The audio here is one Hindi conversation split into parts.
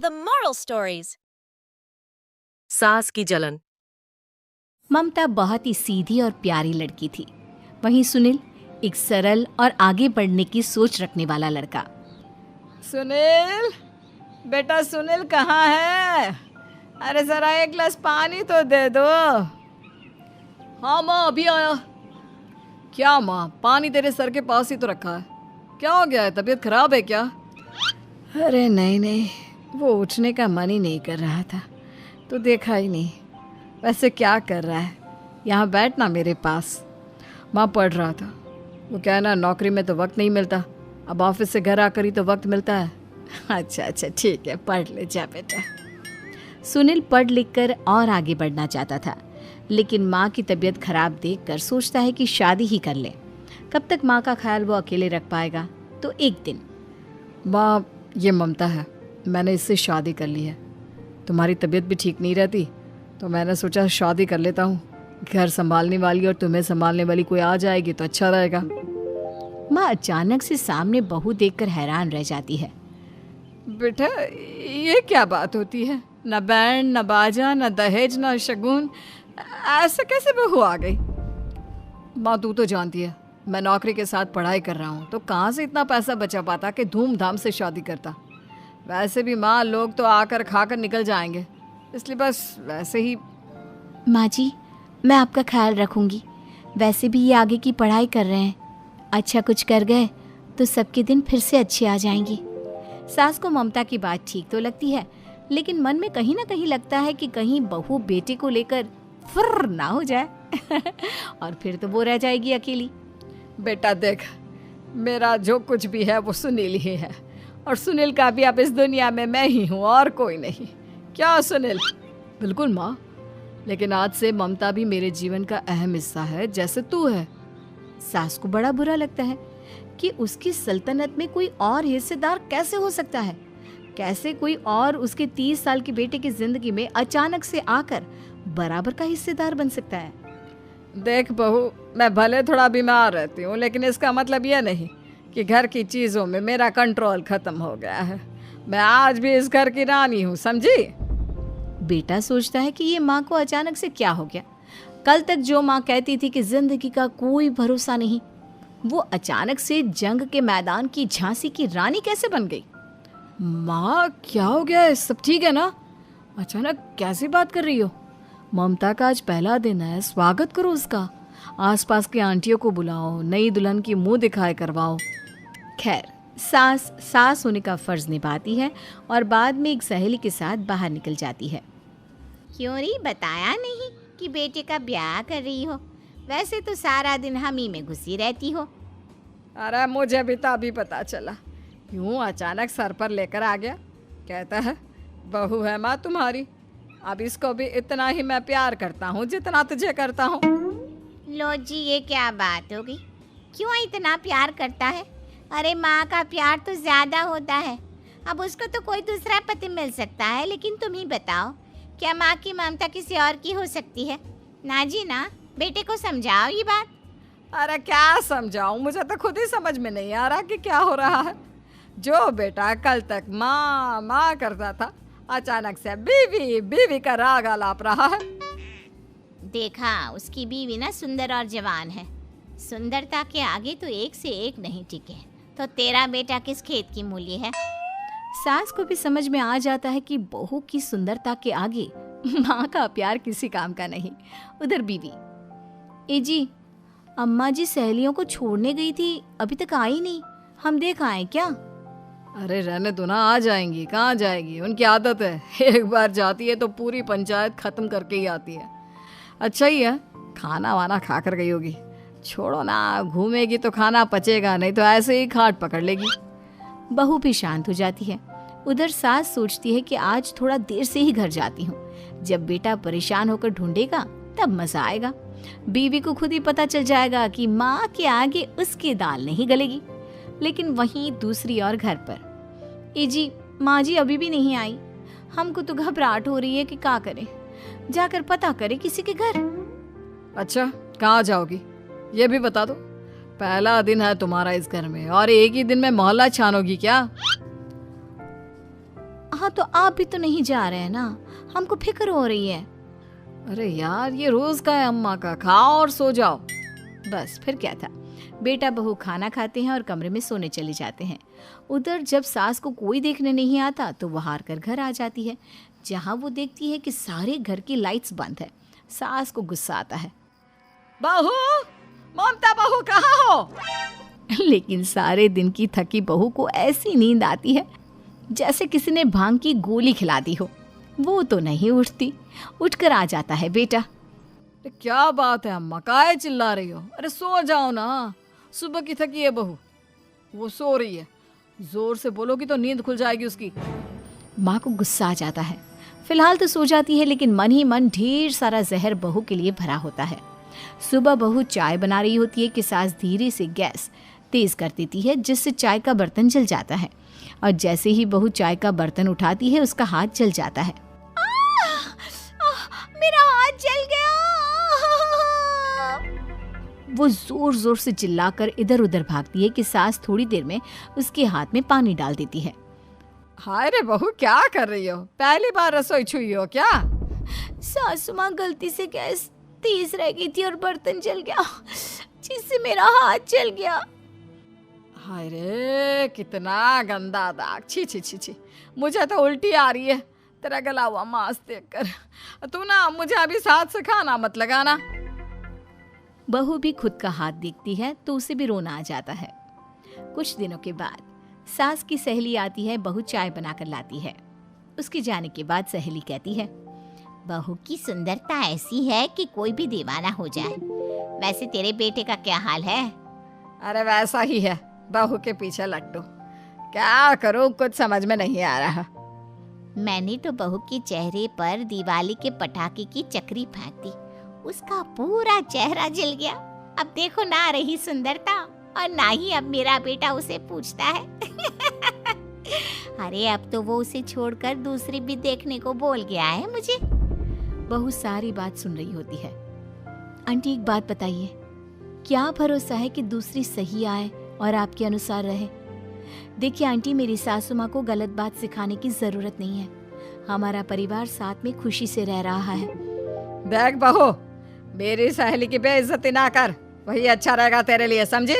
The moral stories. सास की जलन। ममता बहुत ही सीधी और प्यारी लड़की थी। वहीं सुनील एक सरल और आगे बढ़ने की सोच रखने वाला लड़का। सुनील, बेटा सुनील कहाँ है? अरे जरा एक गिलास पानी तो दे दो। हाँ माँ, अभी आया। क्या माँ, पानी तेरे सर के पास ही तो रखा है। क्या हो गया है, तबीयत खराब है क्या? अरे नहीं नहीं, वो उठने का मन ही नहीं कर रहा था, तो देखा ही नहीं। वैसे क्या कर रहा है? यहाँ बैठ ना मेरे पास। माँ पढ़ रहा था। वो क्या है ना, नौकरी में तो वक्त नहीं मिलता, अब ऑफिस से घर आकर ही तो वक्त मिलता है। अच्छा अच्छा ठीक है, पढ़ ले जा बेटा। सुनील पढ़ लिख कर और आगे बढ़ना चाहता था, लेकिन माँ की तबीयत खराब देखकर सोचता है कि शादी ही कर ले। कब तक माँ का ख्याल वो अकेले रख पाएगा? तो एक दिन, माँ ये ममता है, मैंने इससे शादी कर ली है। तुम्हारी तबीयत भी ठीक नहीं रहती, तो मैंने सोचा शादी कर लेता हूँ। घर संभालने वाली और तुम्हें संभालने वाली कोई आ जाएगी तो अच्छा रहेगा। माँ अचानक से सामने बहू देखकर हैरान रह जाती है। बेटा ये क्या बात होती है? न बैंड, न बाजा, न दहेज, न शगुन, ऐसा कैसे बहू आ गई? माँ तू तो जानती है, मैं नौकरी के साथ पढ़ाई कर रहा हूँ, तो कहाँ से इतना पैसा बचा पाता कि धूमधाम से शादी करता। वैसे भी माँ, लोग तो आकर खाकर निकल जाएंगे, इसलिए बस वैसे ही। माँ जी, मैं आपका ख्याल रखूंगी। वैसे भी ये आगे की पढ़ाई कर रहे हैं, अच्छा कुछ कर गए तो सबके दिन फिर से अच्छे आ जाएंगे। सास को ममता की बात ठीक तो लगती है, लेकिन मन में कहीं ना कहीं लगता है कि कहीं बहू बेटे को लेकर फुर्र ना हो जाए और फिर तो वो रह जाएगी अकेली। बेटा देख, मेरा जो कुछ भी है वो सुनील ही है, और सुनील का भी अब इस दुनिया में मैं ही हूँ और कोई नहीं। क्या सुनील? बिल्कुल माँ, लेकिन आज से ममता भी मेरे जीवन का अहम हिस्सा है, जैसे तू है। सास को बड़ा बुरा लगता है कि उसकी सल्तनत में कोई और हिस्सेदार कैसे हो सकता है। कैसे कोई और उसके 30 साल के बेटे की जिंदगी में अचानक से आकर बराबर का हिस्सेदार बन सकता है। देख बहू, मैं भले थोड़ा बीमार रहती हूँ, लेकिन इसका मतलब यह नहीं कि घर की चीज़ों में मेरा कंट्रोल खत्म हो गया है। मैं आज भी इस घर की रानी हूँ, समझी? बेटा सोचता है कि ये माँ को अचानक से क्या हो गया। कल तक जो माँ कहती थी कि जिंदगी का कोई भरोसा नहीं, वो अचानक से जंग के मैदान की झांसी की रानी कैसे बन गई? माँ क्या हो गया है? सब ठीक है ना? अचानक कैसी बात कर रही हो? ममता का आज पहला दिन है, स्वागत करो उसका। आसपास की आंटियों को बुलाओ, नई दुल्हन की मुंह दिखाए करवाओ। खैर, सास होने का फर्ज निभाती है और बाद में एक सहेली के साथ बाहर निकल जाती है। क्यों री बताया नहीं कि बेटे का ब्याह कर रही हो? वैसे तो सारा दिन हम ही में घुसी रहती हो। अरे मुझे भी तो अभी पता चला, यूं अचानक सर पर लेकर आ गया। कहता है बहू है माँ तुम्हारी, अब इसको भी इतना ही मैं प्यार करता हूँ जितना तुझे करता हूँ। लो जी, ये क्या बात होगी? क्यों इतना प्यार करता है? अरे माँ का प्यार तो ज़्यादा होता है। अब उसको तो कोई दूसरा पति मिल सकता है, लेकिन तुम ही बताओ, क्या माँ की ममता किसी और की हो सकती है? ना जी ना, बेटे को समझाओ ये बात। अरे क्या समझाऊं, मुझे तो खुद ही समझ में नहीं आ रहा कि क्या हो रहा है। जो बेटा कल तक माँ माँ करता था, अचानक से बीवी बीवी का राग आलाप रहा है। देखा, उसकी बीवी ना सुंदर और जवान है। सुंदरता के आगे तो एक से एक नहीं टिके, तो तेरा बेटा किस खेत की मूली है? सास को भी समझ में आ जाता है कि बहू की सुंदरता के आगे माँ का प्यार किसी काम का नहीं। उधर बीवी, ए जी, अम्मा जी सहेलियों को छोड़ने गई थी, अभी तक आई नहीं, हम देख आए क्या? अरे रहने दो ना, आ जाएंगी। कहाँ जाएगी, उनकी आदत है, एक बार जाती है तो पूरी पंचायत खत्म करके ही आती है। अच्छा ही है, खाना वाना खा कर गई होगी। छोड़ो ना, घूमेगी तो खाना पचेगा, नहीं तो ऐसे ही खाट पकड़ लेगी। बहू भी शांत हो जाती है। उधर सास सोचती है कि आज थोड़ा देर से ही घर जाती हूँ, जब बेटा परेशान होकर ढूंढेगा तब मजा आएगा। बीवी को खुद ही पता चल जाएगा कि माँ के आगे उसकी दाल नहीं गलेगी। लेकिन वहीं दूसरी ओर घर पर, ए जी, माँ जी अभी भी नहीं आई, हमको तो घबराहट हो रही है कि क्या करें, जाकर पता करें किसी के घर। अच्छा, कहाँ जाओगी ये भी बता दो। पहला दिन है तुम्हारा इस घर में और एक ही दिन में मोहल्ला छानोगी क्या? वहाँ तो आप भी तो नहीं जा रहे हैं ना, हमको फिक्र हो रही है। अरे यार, ये रोज का है अम्मा का, खाओ और सो जाओ। बस फिर क्या था, बेटा बहू खाना खाते हैं और कमरे में सोने चले जाते हैं। उधर जब सास को कोई देखने नहीं आता तो वो हार कर घर आ जाती है, जहाँ वो देखती है कि सारे घर की लाइट्स बंद है। सास को गुस्सा आता है। बहू, ममता बहू कहाँ हो? लेकिन सारे दिन की थकी बहू को ऐसी नींद आती है जैसे किसी ने भांग की गोली खिला दी हो। वो तो नहीं उठती। उठकर आ जाता है बेटा। अरे क्या बात है अम्मा, काहे चिल्ला रही हो? अरे सो जाओ ना, सुबह की थकी है बहू, वो सो रही है। जोर से बोलोगी तो नींद खुल जाएगी उसकी। माँ को गुस्सा आ जाता है। फिलहाल तो सो जाती है, लेकिन मन ही मन ढेर सारा जहर बहू के लिए भरा होता है। सुबह बहू चाय बना रही होती है कि सास धीरे से गैस तेज कर देती है, जिससे चाय का बर्तन जल जाता है। और जैसे ही बहू चाय का बर्तन उठाती है, उसका हाथ जल जाता है। मेरा हाथ जल गया। वो जोर जोर से चिल्लाकर इधर उधर भागती है कि सास थोड़ी देर में उसके हाथ में पानी डाल देती है। हाय रे बहू, क्या कर रही हो? पहली बार रसोई छुई हो क्या? सासू माँ गलती से गैस तेज रह गई थी और बर्तन जल गया, जिससे मेरा हाथ जल गया। हाय रे, कितना गंदा दाग। छी छी छी छी, मुझे तो उल्टी आ रही है तेरा गला हुआ मांस देखकर। तू ना मुझे अभी साथ से खाना मत लगाना। बहू भी खुद का हाथ देखती है तो उसे भी रोना आ जाता है। कुछ दिनों के बाद सास की सहेली आती है, बहू चाय बनाकर लाती है। उसके जाने के बाद सहेली कहती है, बहू की सुंदरता ऐसी है कि कोई भी दीवाना हो जाए। वैसे तेरे बेटे का क्या हाल है? अरे वैसा ही है, बहू के पीछे लट्टू। क्या करूं, कुछ समझ में नहीं आ रहा। मैंने तो बहू के चेहरे पर दिवाली के पटाखे की चक्री फेंक दी, उसका पूरा चेहरा जल गया। अब देखो ना रही सुंदरता, और ना ही अब मेरा बेटा उसे पूछता है। अरे अब तो वो उसे छोड़कर दूसरी भी देखने को बोल गया है मुझे। बहू सारी बात सुन रही होती है। आंटी एक बात बताइए, क्या भरोसा है कि दूसरी सही आए और आपके अनुसार रहे? देखिए आंटी, मेरी सासू माँ को गलत बात सिखाने की जरूरत नहीं है। हमारा परिवार साथ में खुशी से रह रहा है। देख बहू, मेरी सहेली की बेइज्जती ना कर, वही अच्छा रहेगा तेरे लिए, समझी?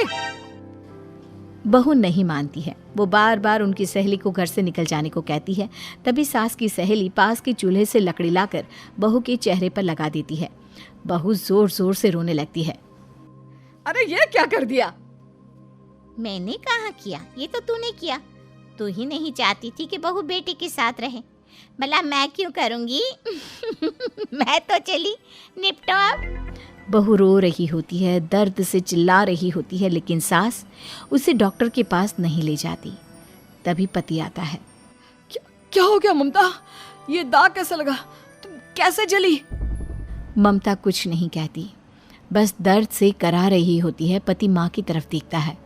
बहू नहीं मानती है। वो बार बार उनकी सहेली को घर से निकल जाने को कहती है। तभी सास की सहेली पास के चूल्हे से लकड़ी लाकर बहू के चेहरे पर लगा देती है। बहू जोर जोर से रोने लगती है। अरे ये क्या कर दिया? मैंने कहाँ किया, ये तो तूने किया। तू ही नहीं चाहती थी कि बहू बेटे के साथ रहे, भला मैं क्यों करूंगी? मैं तो चली, निपटो अब। बहू रो रही होती है, दर्द से चिल्ला रही होती है, लेकिन सास उसे डॉक्टर के पास नहीं ले जाती। तभी पति आता है। क्या हो गया ममता? ये दाग कैसे लगा? तुम कैसे जली? ममता कुछ नहीं कहती, बस दर्द से करा रही होती है। पति माँ की तरफ देखता है।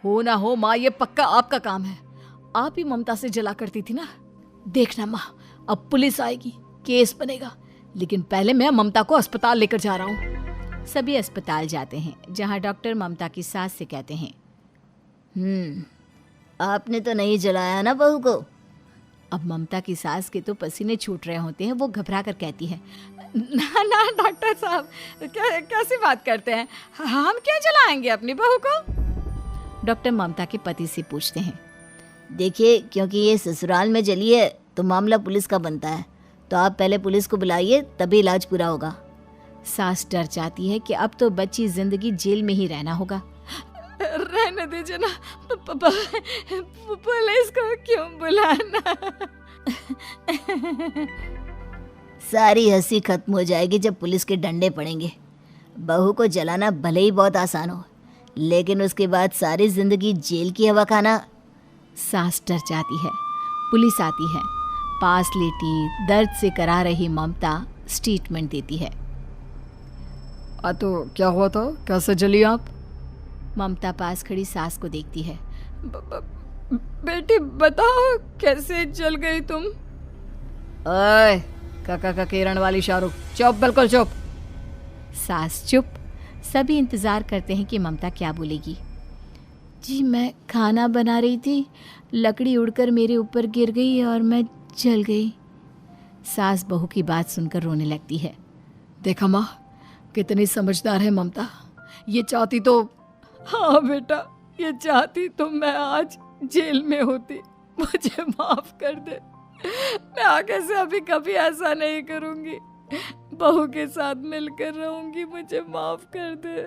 हो ना हो माँ, ये पक्का आपका काम है। आप ही ममता से जला करती थी ना। देखना माँ, अब पुलिस आएगी, केस बनेगा, लेकिन पहले मैं ममता को अस्पताल लेकर जा रहा हूँ। सभी अस्पताल जाते हैं, जहाँ डॉक्टर ममता की सास से कहते हैं, आपने तो नहीं जलाया ना बहू को? अब ममता की सास के तो पसीने छूट रहे होते हैं। वो घबरा कर कहती है, ना ना डॉक्टर साहब, कैसी बात करते हैं? हम क्या जलाएंगे अपनी बहू को? डॉक्टर ममता के पति से पूछते हैं। देखिए, क्योंकि ये ससुराल में जली है तो मामला पुलिस का बनता है, तो आप पहले पुलिस को बुलाइए, तभी इलाज पूरा होगा। सास डर जाती है कि अब तो बच्ची जिंदगी जेल में ही रहना होगा। रहने दीजिए ना, पुलिस को क्यों बुलाना? सारी हंसी खत्म हो जाएगी जब पुलिस के डंडे पड़ेंगे। बहू को जलाना भले ही बहुत आसान हो, लेकिन उसके बाद सारी जिंदगी जेल की हवा खाना। सास डर जाती है। पुलिस आती है। पास लेटी दर्द से करा रही ममता स्टेटमेंट देती है। तो क्या हुआ था? कैसे जली आप? ममता पास खड़ी सास को देखती है। बेटी बताओ, कैसे जल गई तुम? ओए, काका का किरण वाली शाहरुख, चुप, बिल्कुल चुप। सास चुप। सभी इंतजार करते हैं कि ममता क्या बोलेगी। जी मैं खाना बना रही थी, लकड़ी उड़कर मेरे ऊपर गिर गई और मैं जल गई। सास बहू की बात सुनकर रोने लगती है। देखा माँ, कितनी समझदार है ममता। ये चाहती तो, हाँ बेटा, ये चाहती तो मैं आज जेल में होती। मुझे माफ कर दे, मैं आगे से अभी कभी ऐसा नहीं करूंगी। बहू के साथ मिलकर रहूंगी, मुझे माफ कर दे।